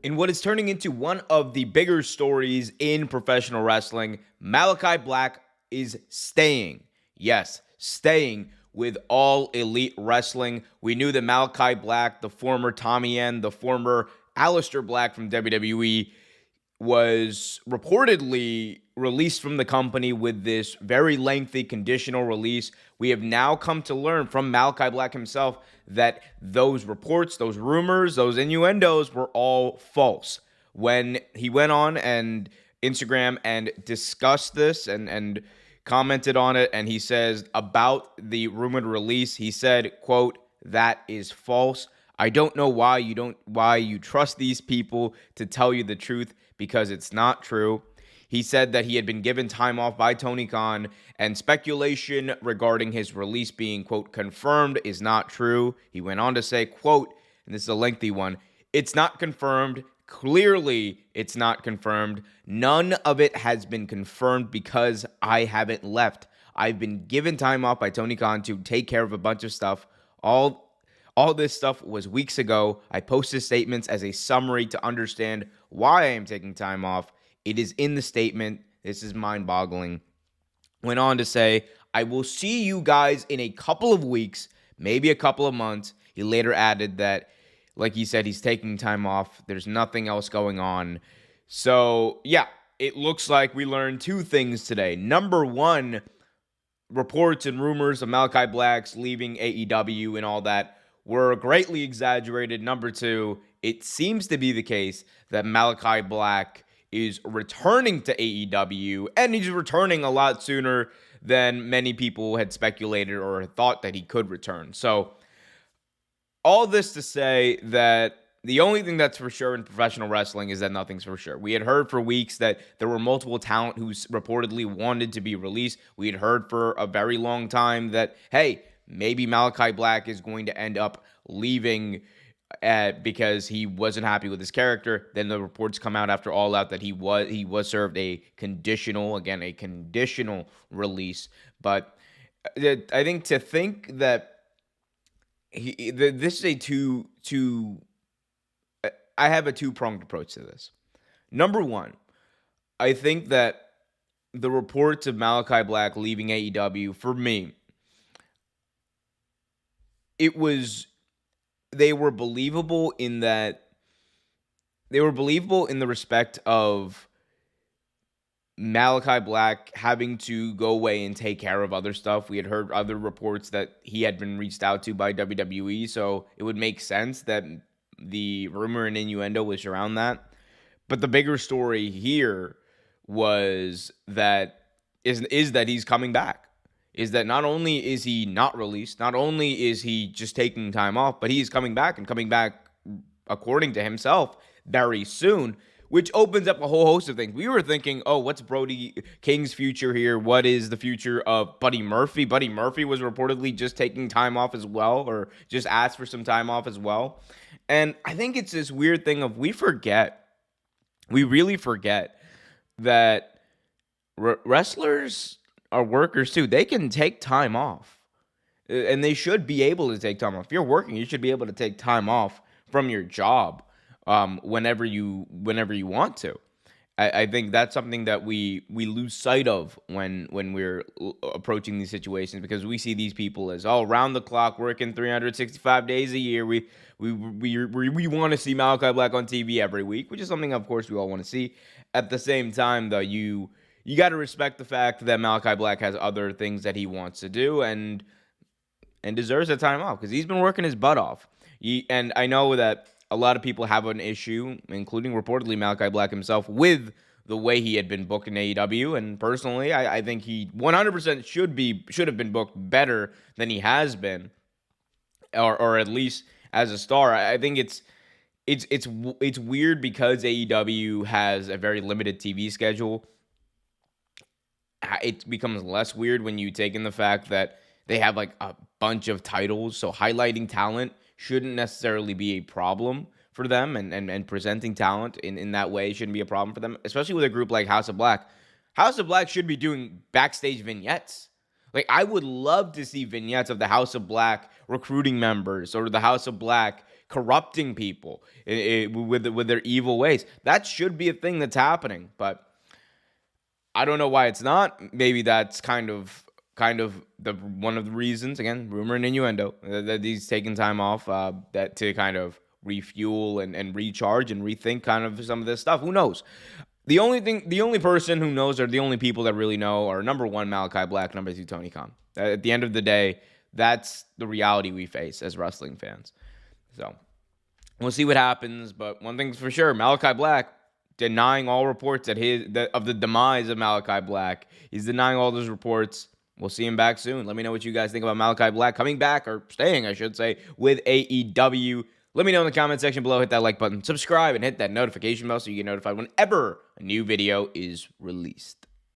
In what is turning into one of the bigger stories in professional wrestling, Malakai Black is staying. Yes, staying with All Elite Wrestling. We knew that Malakai Black, the former Tommy End, the former Aleister Black from WWE, was reportedly released from the company with this very lengthy conditional release. We have now come to learn from Malakai Black himself that those reports, those rumors, those innuendos were all false. When he went on and Instagram and discussed this and commented on it, and he says about the rumored release, he said, quote, "That is false. I don't know why you trust these people to tell you the truth, because it's not true." He said that he had been given time off by Tony Khan, and speculation regarding his release being, quote, confirmed is not true. He went on to say, quote, and this is a lengthy one, "It's not confirmed. Clearly, it's not confirmed. None of it has been confirmed because I haven't left. I've been given time off by Tony Khan to take care of a bunch of stuff. All this stuff was weeks ago. I posted statements as a summary to understand why I am taking time off. It is in the statement. This is mind-boggling." Went on to say, "I will see you guys in a couple of weeks, maybe a couple of months." He later added that, like he said, he's taking time off. There's nothing else going on. So, yeah, it looks like we learned two things today. Number one, reports and rumors of Malakai Black's leaving AEW and all that were greatly exaggerated. Number two, it seems to be the case that Malakai Black is returning to AEW, and he's returning a lot sooner than many people had speculated or thought that he could return. So, all this to say that the only thing that's for sure in professional wrestling is that nothing's for sure. We had heard for weeks that there were multiple talent who reportedly wanted to be released. We had heard for a very long time that, hey, maybe Malakai Black is going to end up leaving because he wasn't happy with his character. Then the reports come out after All Out that he was served a conditional release. But I think to think that this is a I have a two-pronged approach to this. Number one, I think that the reports of Malakai Black leaving AEW, for me, they were believable in the respect of Malakai Black having to go away and take care of other stuff. We had heard other reports that he had been reached out to by WWE, so it would make sense that the rumor and innuendo was around that. But the bigger story here was that is that he's coming back. Is that not only is he not released, not only is he just taking time off, but he's coming back according to himself very soon, which opens up a whole host of things. We were thinking, oh, what's Brody King's future here? What is the future of Buddy Murphy? Buddy Murphy was reportedly just taking time off as well, or just asked for some time off as well. And I think it's this weird thing of we really forget that wrestlers are workers too. They can take time off, and they should be able to take time off. If you're working, you should be able to take time off from your job whenever you want to. I think that's something that we lose sight of when we're approaching these situations, because we see these people as round the clock working 365 days a year. We want to see Malakai Black on TV every week, which is something, of course, we all want to see. At the same time, though, you got to respect the fact that Malakai Black has other things that he wants to do and deserves that time off, because he's been working his butt off. And I know that a lot of people have an issue, including reportedly Malakai Black himself, with the way he had been booked in AEW. And personally, I think he 100% should have been booked better than he has been, or at least as a star. I think it's weird because AEW has a very limited TV schedule. It becomes less weird when you take in the fact that they have like a bunch of titles, so highlighting talent shouldn't necessarily be a problem for them, and presenting talent in that way shouldn't be a problem for them, especially with a group like House of Black. House of Black should be doing backstage vignettes. Like, I would love to see vignettes of the House of Black recruiting members, or the House of Black corrupting people with their evil ways. That should be a thing that's happening, but I don't know why it's not. Maybe that's kind of the one of the reasons. Again, rumor and innuendo that he's taking time off that to kind of refuel and recharge and rethink kind of some of this stuff. Who knows? The only person who knows, or the only people that really know, are number one, Malakai Black, number two, Tony Khan. At the end of the day, that's the reality we face as wrestling fans. So we'll see what happens. But one thing's for sure, Malakai Black denying all reports of the demise of Malakai Black. He's denying all those reports. We'll see him back soon. Let me know what you guys think about Malakai Black coming back, or staying, I should say, with AEW. Let me know in the comment section below. Hit that like button, subscribe, and hit that notification bell so you get notified whenever a new video is released.